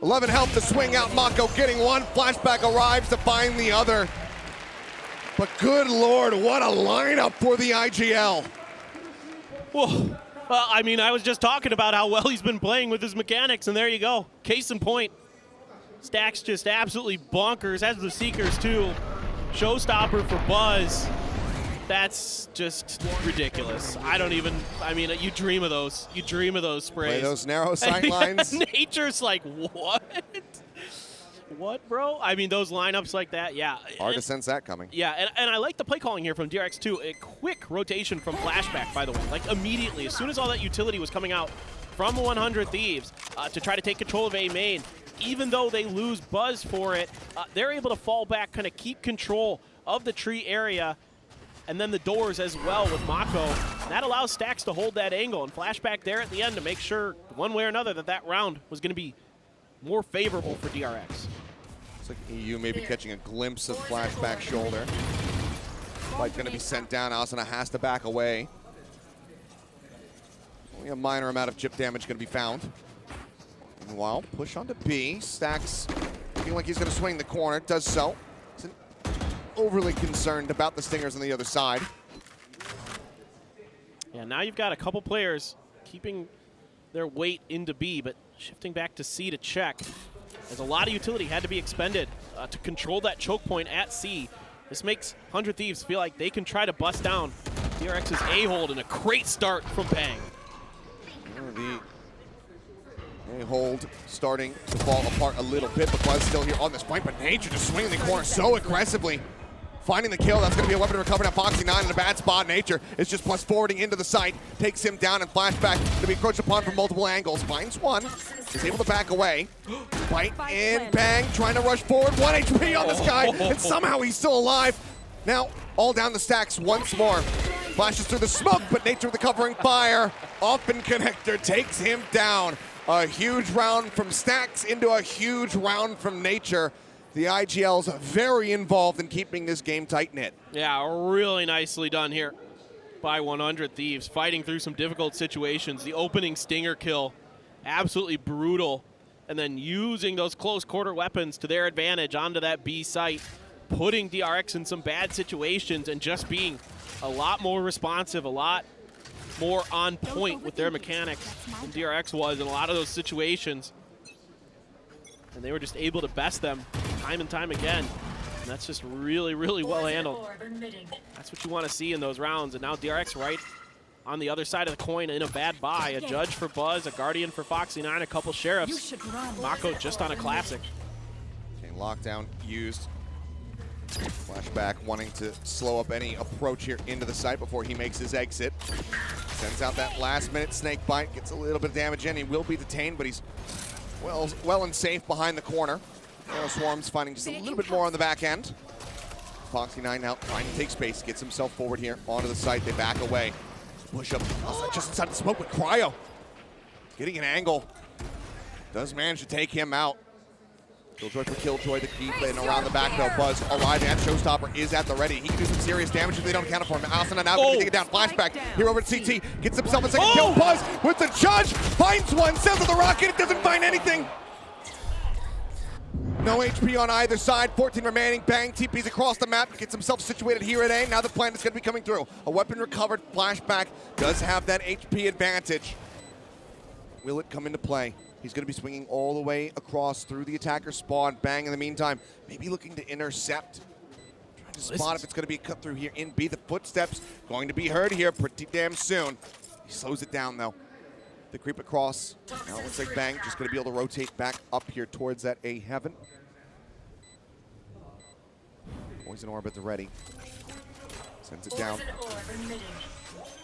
Speaker 1: 11 health to swing out. Mako getting 1. Flashback arrives to find the other. But good lord, what a lineup for the IGL.
Speaker 2: Whoa. I mean, I was just talking about how well he's been playing with his mechanics, and there you go. Case in point. Stacks just absolutely bonkers, as the Seekers too. Showstopper for Buzz. That's just ridiculous. I mean, you dream of those. You dream of those sprays.
Speaker 1: Play those narrow sight lines.
Speaker 2: Nature's like, what? What, bro? I mean, those lineups like that, yeah.
Speaker 1: Hard to sense that coming.
Speaker 2: Yeah, and I like the play calling here from DRX too. A quick rotation from Flashback, by the way. Like immediately, as soon as all that utility was coming out from 100 Thieves to try to take control of A main, even though they lose Buzz for it, they're able to fall back, kind of keep control of the tree area, and then the doors as well with Mako. And that allows Stacks to hold that angle, and Flashback there at the end to make sure, one way or another, that round was going to be more favorable for DRX.
Speaker 1: Looks like EU maybe catching a glimpse of Flashback shoulder. Fight going to be sent down. Asuna has to back away. Only a minor amount of chip damage going to be found. Meanwhile, push onto B. Stacks looking like he's going to swing the corner. Does so. Isn't overly concerned about the Stingers on the other side.
Speaker 2: Yeah, now you've got a couple players keeping their weight into B, but shifting back to C to check. As a lot of utility had to be expended to control that choke point at C. This makes 100 Thieves feel like they can try to bust down DRX's A-hold, and a great start from Bang.
Speaker 1: The A-hold starting to fall apart a little bit, but Buzz still here on this point, but Nature just swinging the corner so aggressively. Finding the kill, that's going to be a weapon to recover. Now Foxy9 in a bad spot. Nature is just plus forwarding into the site, takes him down, and Flashback to be encroached upon from multiple angles. Finds 1, is able to back away. Bite in, Bang, trying to rush forward. 1 HP on this guy, and somehow he's still alive. Now, all down the Stacks once more. Flashes through the smoke, but Nature with the covering fire. Off in connector, takes him down. A huge round from Stacks into a huge round from Nature. The IGL's very involved in keeping this game tight-knit.
Speaker 2: Yeah, really nicely done here by 100 Thieves, fighting through some difficult situations. The opening Stinger kill, absolutely brutal, and then using those close quarter weapons to their advantage onto that B site, putting DRX in some bad situations and just being a lot more responsive, a lot more on point with their mechanics than DRX was in a lot of those situations. And they were just able to best them time and time again. And that's just really, really well handled. That's what you want to see in those rounds. And now DRX right on the other side of the coin in a bad buy. A judge for Buzz, a guardian for Foxy9, a couple sheriffs. Mako just on a classic.
Speaker 1: Okay, lockdown used. Flashback wanting to slow up any approach here into the site before he makes his exit. Sends out that last minute snake bite, gets a little bit of damage in. He will be detained, but he's well and safe behind the corner. Arrow Swarm's finding just a little bit more on the back end. Foxy9 now trying to take space, gets himself forward here onto the site. They back away. Push up just inside the smoke with Cryo. Getting an angle. Does manage to take him out. Killjoy for Killjoy, the keep in around the back though. Buzz arriving at Showstopper is at the ready. He can do some serious damage if they don't account for him. Asuna now can take it down. Flashback here over at CT. Gets himself a second kill. Buzz with the judge. Finds 1, sends to the rocket. It doesn't find anything. No HP on either side, 14 remaining. Bang, TP's across the map, gets himself situated here at A. Now the plan is going to be coming through. A weapon recovered, flashback does have that HP advantage. Will it come into play? He's going to be swinging all the way across through the attacker spawn. Bang in the meantime, maybe looking to intercept. Trying to spot if it's going to be a cut through here in B. The footsteps going to be heard here pretty damn soon. He slows it down though. The creep across. Now it looks like Bang just going to be able to rotate back up here towards that A heaven. Poison orb at the ready. Sends it down.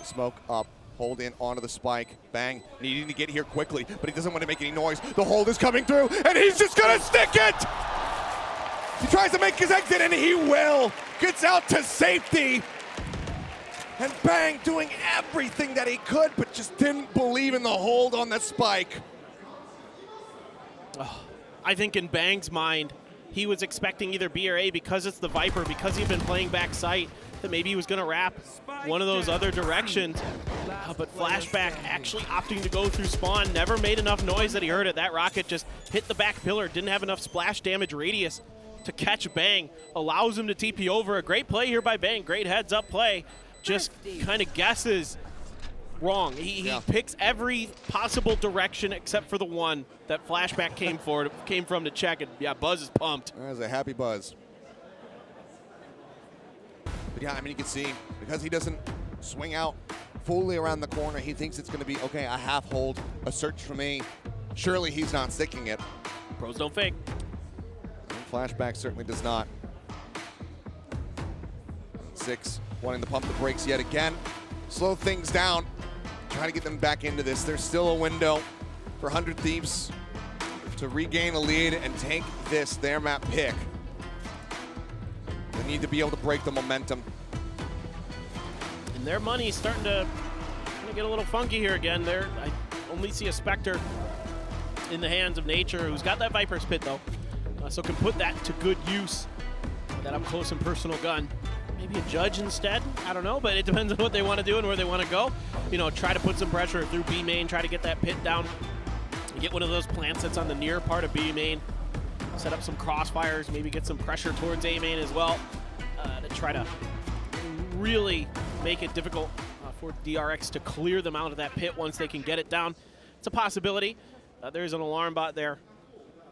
Speaker 1: Smoke up. Hold in onto the spike. Bang needing to get here quickly, but he doesn't want to make any noise. The hold is coming through, and he's just going to stick it! He tries to make his exit, and he will. Gets out to safety. And Bang doing everything that he could, but just didn't believe in the hold on the spike.
Speaker 2: Oh, I think in Bang's mind, he was expecting either B or A because it's the Viper, because he'd been playing back sight, that maybe he was going to wrap one of those other directions. But flashback actually opting to go through spawn, never made enough noise that he heard it. That rocket just hit the back pillar, didn't have enough splash damage radius to catch Bang. Allows him to TP over. A great play here by Bang, great heads up play. Just kind of guesses wrong. He picks every possible direction except for the one that flashback came from to check it. Yeah, Buzz is pumped.
Speaker 1: There's a happy Buzz. But yeah, I mean, you can see, because he doesn't swing out fully around the corner, he thinks it's going to be, okay, a half hold, a search for me. Surely he's not sticking it.
Speaker 2: Pros don't fake.
Speaker 1: And flashback certainly does not. 6 wanting to pump the brakes yet again. Slow things down. Try to get them back into this. There's still a window for 100 Thieves to regain a lead and take this, their map pick. They need to be able to break the momentum.
Speaker 2: And their money's starting to get a little funky here again. I only see a Spectre in the hands of Nature, who's got that Viper's Pit though, so can put that to good use. That up close and personal gun. Maybe a Judge instead, I don't know, but it depends on what they want to do and where they want to go. You know, try to put some pressure through B main, try to get that pit down, get one of those plants that's on the near part of B main, set up some crossfires, maybe get some pressure towards A main as well, to try to really make it difficult for DRX to clear them out of that pit once they can get it down. It's a possibility. There's an alarm bot there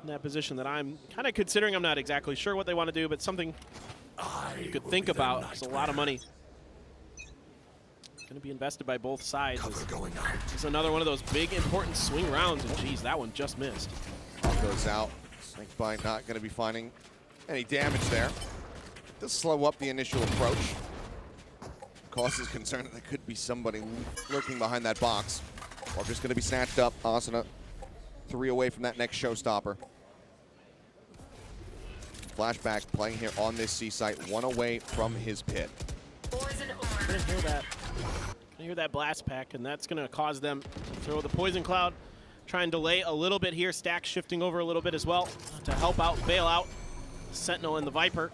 Speaker 2: in that position that I'm kind of considering. I'm not exactly sure what they want to do, but something you could think about. It's a lot of money. It's going to be invested by both sides. It's another one of those big, important swing rounds, and geez, that one just missed.
Speaker 1: All goes out. Snakebite not going to be finding any damage there. Does slow up the initial approach. Causes concern that there could be somebody lurking behind that box. Or just going to be snatched up. Asuna 3 away from that next showstopper. Flashback playing here on this C site, 1 away from his pit.
Speaker 2: I'm gonna hear that blast pack, and that's gonna cause them to throw the poison cloud. Try and delay a little bit here. Stack shifting over a little bit as well to help out, bail out Sentinel and the Viper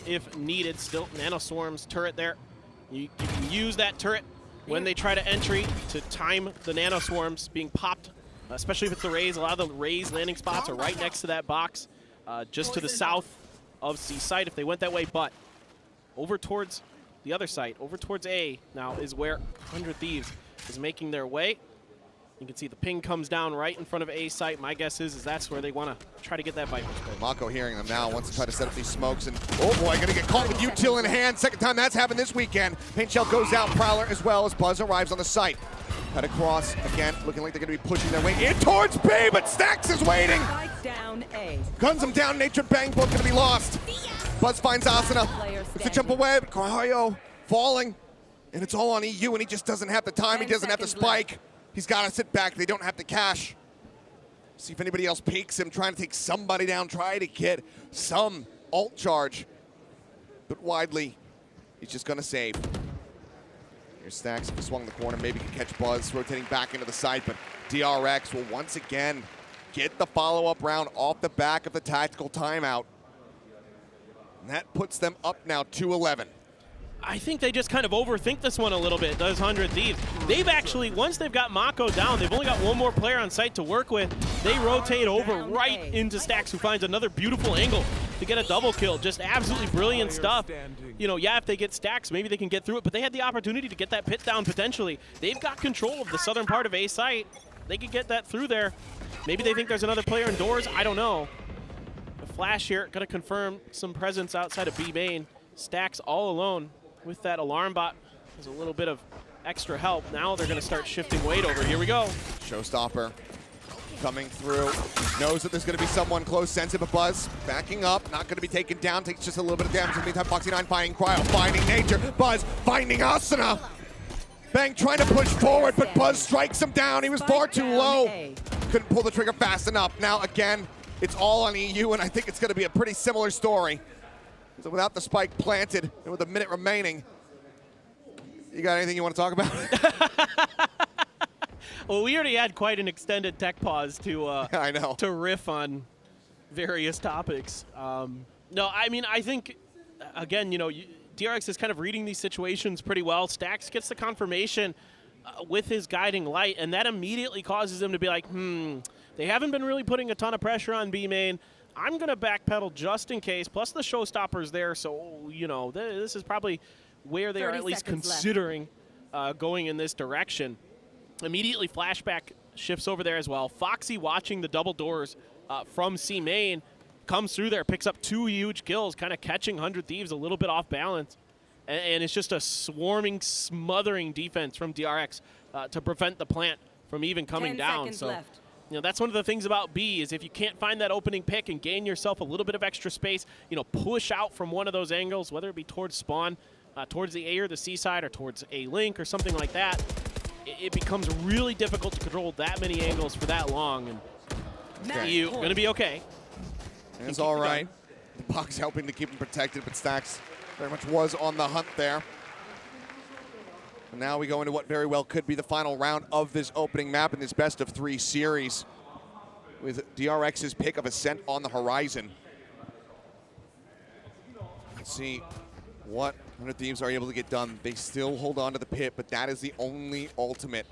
Speaker 2: if needed. Still nanoswarms turret there. You can use that turret when they try to entry to time the nanoswarms being popped, especially if it's the Rays. A lot of the Rays landing spots are right next to that box, just to the south of C site if they went that way, but over towards the other site, over towards A now is where 100 Thieves is making their way. You can see the ping comes down right in front of A site. My guess is that's where they want to try to get that Viper.
Speaker 1: Mako hearing them now, wants to try to set up these smokes, and oh boy, gonna get caught with util in hand. Second time that's happened this weekend. Paint shell goes out, Prowler as well as Buzz arrives on the site. Cut across again, looking like they're gonna be pushing their way in towards B, but Stacks is waiting.
Speaker 5: Down A.
Speaker 1: Guns him down, Nature Bang, both gonna be lost. Buzz finds Asuna. It's a jump away, but Carhayo falling, and it's all on EU, and he just doesn't have the time. He doesn't have the spike. He's got to sit back. They don't have the cash. See if anybody else peeks him, trying to take somebody down, try to get some ult charge. But widely, he's just going to save. Here's Stacks. If he swung the corner, maybe can catch Buzz, rotating back into the site. But DRX will once again get the follow-up round off the back of the tactical timeout. And that puts them up now 2-11.
Speaker 2: I think they just kind of overthink this one a little bit, those 100 Thieves. They've actually, once they've got Mako down, they've only got one more player on site to work with. They rotate over right into Stax, who finds another beautiful angle to get a double kill. Just absolutely brilliant stuff. You know, yeah, if they get Stax, maybe they can get through it, but they had the opportunity to get that pit down potentially. They've got control of the southern part of A site. They could get that through there. Maybe they think there's another player indoors, I don't know. The flash here, gonna confirm some presence outside of B main. Stax all alone with that alarm bot. There's a little bit of extra help. Now they're gonna start shifting weight over. Here we go.
Speaker 1: Showstopper coming through. Knows that there's gonna be someone close, sensitive, a Buzz backing up, not gonna be taken down, takes just a little bit of damage. In the meantime, Foxy9 finding Cryo, finding Nature, Buzz finding Asuna. Bang trying to push forward, but Buzz strikes him down. He was far too low. Couldn't pull the trigger fast enough. Now again, it's all on EU, and I think it's gonna be a pretty similar story. So without the spike planted and with a minute remaining, you got anything you want to talk about?
Speaker 2: Well, we already had quite an extended tech pause to
Speaker 1: I know.
Speaker 2: to riff on various topics. No, I mean, I think, again, you know, DRX is kind of reading these situations pretty well. Stax gets the confirmation with his guiding light, and that immediately causes him to be like, they haven't been really putting a ton of pressure on B main. I'm going to backpedal just in case, plus the showstopper's there, so, you know, this is probably where they are at least considering going in this direction. Immediately, flashback shifts over there as well. Foxy, watching the double doors from C main, comes through there, picks up 2 huge kills, kind of catching 100 Thieves a little bit off balance. And it's just a swarming, smothering defense from DRX to prevent the plant from even coming down. So, you know, that's one of the things about B is if you can't find that opening pick and gain yourself a little bit of extra space, you know, push out from one of those angles, whether it be towards spawn, towards the A or the C side, or towards A link or something like that, it becomes really difficult to control that many angles for that long. And you're going to be okay.
Speaker 1: It's all right. The box helping to keep him protected, but Stax very much was on the hunt there. And now we go into what very well could be the final round of this opening map in this best-of-3 series, with DRX's pick of Ascent on the horizon. Let's see what 100 Thieves are able to get done. They still hold on to the pit, but that is the only ultimate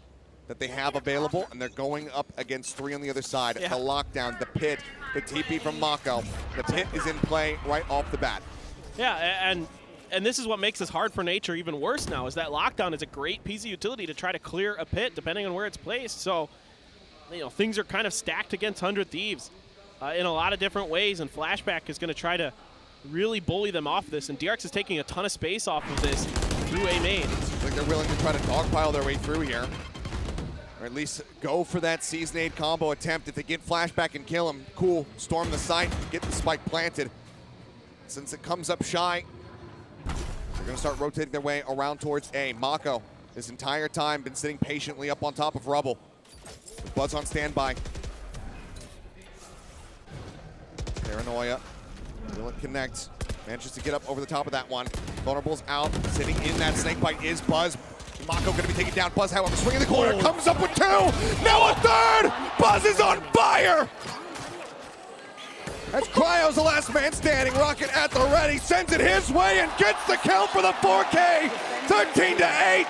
Speaker 1: that they have available, and they're going up against 3 on the other side.
Speaker 2: Yeah.
Speaker 1: The lockdown, the pit, the TP from Mako. The pit is in play right off the bat.
Speaker 2: Yeah, and this is what makes this hard for Nature even worse now, is that lockdown is a great piece of utility to try to clear a pit depending on where it's placed. So, you know, things are kind of stacked against 100 Thieves in a lot of different ways, and Flashback is going to try to really bully them off this, and DRX is taking a ton of space off of this through A main.
Speaker 1: Seems like they're willing to try to dogpile their way through here, or at least go for that Seasonade combo attempt. If they get Flashback and kill him, cool. Storm the site, get the spike planted. Since it comes up shy, they're going to start rotating their way around towards A. Mako, this entire time, been sitting patiently up on top of Rubble. With Buzz on standby. Paranoia. Will it connect? Manages to get up over the top of that one. Vulnerable's out. Sitting in that snakebite is Buzz. Mako going to be taken down. Buzz, however, swinging the corner. Comes up with 2. Now a 3rd! Buzz is on fire! As Cryo's the last man standing, Rocket at the ready, sends it his way and gets the kill for the 4K, 13-8.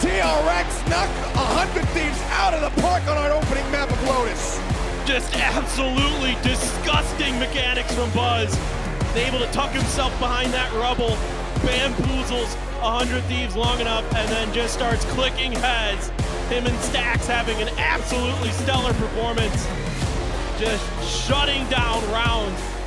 Speaker 1: DRX knock 100 Thieves out of the park on our opening map of Lotus.
Speaker 2: Just absolutely disgusting mechanics from Buzz. Able to tuck himself behind that rubble, bamboozles 100 Thieves long enough, and then just starts clicking heads. Him and Stax having an absolutely stellar performance, just shutting down rounds with